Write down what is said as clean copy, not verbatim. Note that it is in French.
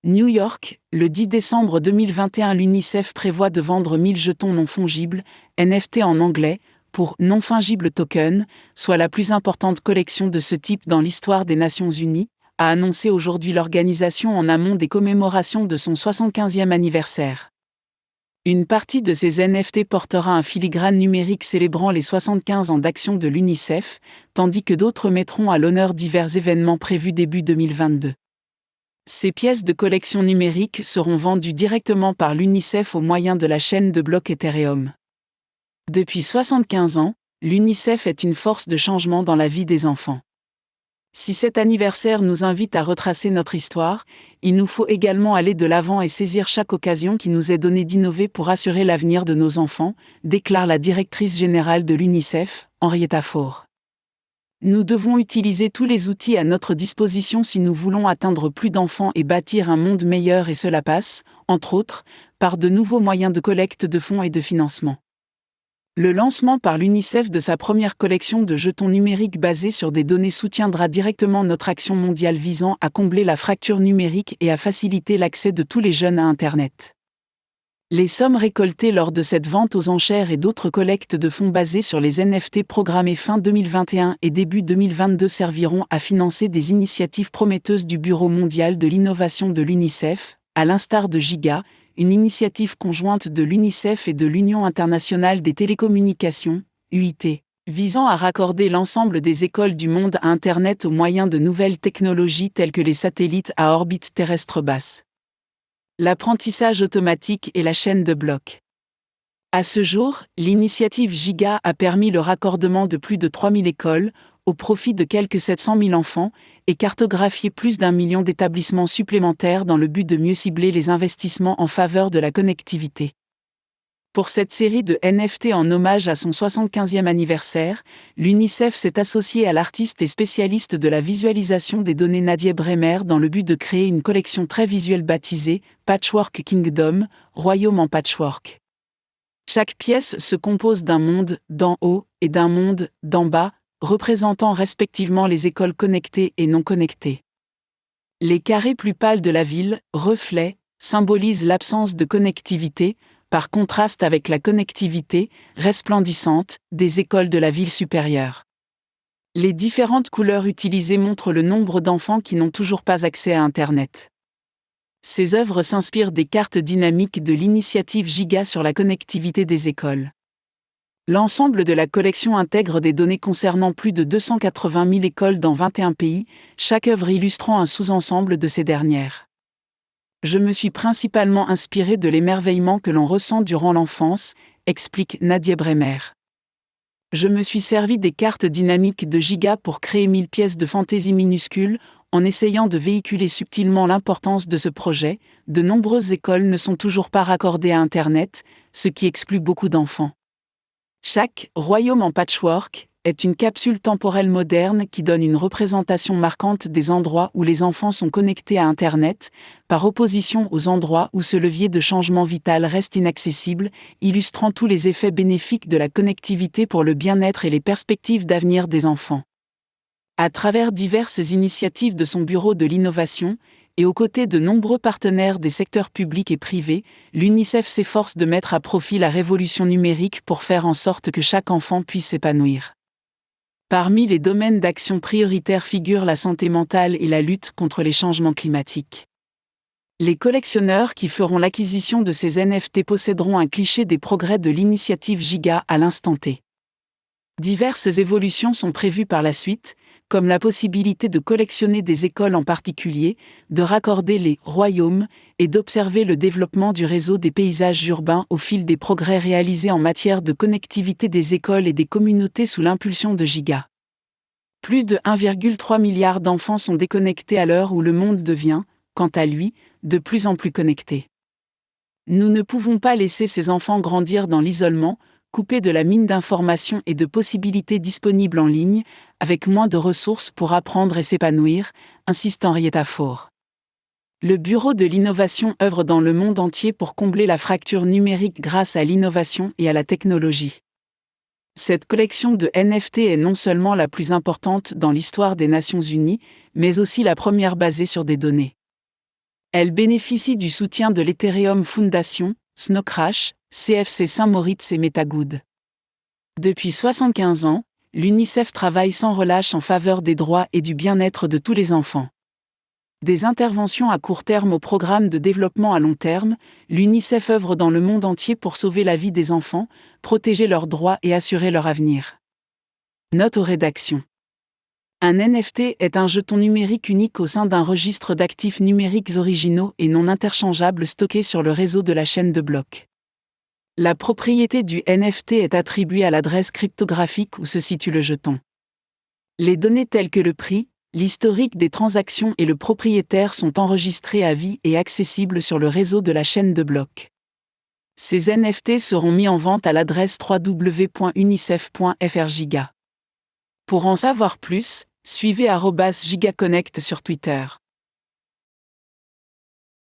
New York, le 10 décembre 2021, l'UNICEF prévoit de vendre 1000 jetons non fongibles, NFT en anglais, pour non fungible token, soit la plus importante collection de ce type dans l'histoire des Nations Unies, a annoncé aujourd'hui l'organisation en amont des commémorations de son 75e anniversaire. Une partie de ces NFT portera un filigrane numérique célébrant les 75 ans d'action de l'UNICEF, tandis que d'autres mettront à l'honneur divers événements prévus début 2022. Ces pièces de collection numérique seront vendues directement par l'UNICEF au moyen de la chaîne de blocs Ethereum. Depuis 75 ans, l'UNICEF est une force de changement dans la vie des enfants. Si cet anniversaire nous invite à retracer notre histoire, il nous faut également aller de l'avant et saisir chaque occasion qui nous est donnée d'innover pour assurer l'avenir de nos enfants, déclare la directrice générale de l'UNICEF, Henrietta Fore. Nous devons utiliser tous les outils à notre disposition si nous voulons atteindre plus d'enfants et bâtir un monde meilleur, et cela passe, entre autres, par de nouveaux moyens de collecte de fonds et de financement. Le lancement par l'UNICEF de sa première collection de jetons numériques basés sur des données soutiendra directement notre action mondiale visant à combler la fracture numérique et à faciliter l'accès de tous les jeunes à Internet. Les sommes récoltées lors de cette vente aux enchères et d'autres collectes de fonds basées sur les NFT programmées fin 2021 et début 2022 serviront à financer des initiatives prometteuses du Bureau mondial de l'innovation de l'UNICEF, à l'instar de Giga, une initiative conjointe de l'UNICEF et de l'Union internationale des télécommunications, UIT, visant à raccorder l'ensemble des écoles du monde à Internet au moyen de nouvelles technologies telles que les satellites à orbite terrestre basse, l'apprentissage automatique et la chaîne de blocs. À ce jour, l'initiative Giga a permis le raccordement de plus de 3000 écoles, au profit de quelques 700 000 enfants, et cartographié plus d'1 million d'établissements supplémentaires dans le but de mieux cibler les investissements en faveur de la connectivité. Pour cette série de NFT en hommage à son 75e anniversaire, l'UNICEF s'est associé à l'artiste et spécialiste de la visualisation des données Nadia Bremer dans le but de créer une collection très visuelle baptisée « Patchwork Kingdom », Royaume en patchwork. Chaque pièce se compose d'un monde d'en haut et d'un monde d'en bas, représentant respectivement les écoles connectées et non connectées. Les carrés plus pâles de la ville, reflets, symbolisent l'absence de connectivité, par contraste avec la connectivité, resplendissante, des écoles de la ville supérieure. Les différentes couleurs utilisées montrent le nombre d'enfants qui n'ont toujours pas accès à Internet. Ces œuvres s'inspirent des cartes dynamiques de l'initiative Giga sur la connectivité des écoles. L'ensemble de la collection intègre des données concernant plus de 280 000 écoles dans 21 pays, chaque œuvre illustrant un sous-ensemble de ces dernières. Je me suis principalement inspiré de l'émerveillement que l'on ressent durant l'enfance, explique Nadia Bremer. Je me suis servi des cartes dynamiques de Giga pour créer 1000 pièces de fantaisie minuscules, en essayant de véhiculer subtilement l'importance de ce projet. De nombreuses écoles ne sont toujours pas raccordées à Internet, ce qui exclut beaucoup d'enfants. Chaque « royaume en patchwork » est une capsule temporelle moderne qui donne une représentation marquante des endroits où les enfants sont connectés à Internet, par opposition aux endroits où ce levier de changement vital reste inaccessible, illustrant tous les effets bénéfiques de la connectivité pour le bien-être et les perspectives d'avenir des enfants. À travers diverses initiatives de son Bureau de l'innovation, et aux côtés de nombreux partenaires des secteurs publics et privés, l'UNICEF s'efforce de mettre à profit la révolution numérique pour faire en sorte que chaque enfant puisse s'épanouir. Parmi les domaines d'action prioritaires figurent la santé mentale et la lutte contre les changements climatiques. Les collectionneurs qui feront l'acquisition de ces NFT posséderont un cliché des progrès de l'initiative Giga à l'instant T. Diverses évolutions sont prévues par la suite, comme la possibilité de collectionner des écoles en particulier, de raccorder les « royaumes » et d'observer le développement du réseau des paysages urbains au fil des progrès réalisés en matière de connectivité des écoles et des communautés sous l'impulsion de Giga. Plus de 1,3 milliard d'enfants sont déconnectés à l'heure où le monde devient, quant à lui, de plus en plus connecté. Nous ne pouvons pas laisser ces enfants grandir dans l'isolement, coupés de la mine d'informations et de possibilités disponibles en ligne, avec moins de ressources pour apprendre et s'épanouir, insiste Henrietta Fore. Le Bureau de l'innovation œuvre dans le monde entier pour combler la fracture numérique grâce à l'innovation et à la technologie. Cette collection de NFT est non seulement la plus importante dans l'histoire des Nations Unies, mais aussi la première basée sur des données. Elle bénéficie du soutien de l'Ethereum Foundation, Snow Crash, CFC Saint-Moritz et MetaGood. Depuis 75 ans, l'UNICEF travaille sans relâche en faveur des droits et du bien-être de tous les enfants. Des interventions à court terme au programme de développement à long terme, l'UNICEF œuvre dans le monde entier pour sauver la vie des enfants, protéger leurs droits et assurer leur avenir. Note aux rédactions. Un NFT est un jeton numérique unique au sein d'un registre d'actifs numériques originaux et non interchangeables stockés sur le réseau de la chaîne de blocs. La propriété du NFT est attribuée à l'adresse cryptographique où se situe le jeton. Les données telles que le prix, l'historique des transactions et le propriétaire sont enregistrés à vie et accessibles sur le réseau de la chaîne de blocs. Ces NFT seront mis en vente à l'adresse www.unicef.fr giga. Pour en savoir plus, suivez @gigaconnect sur Twitter.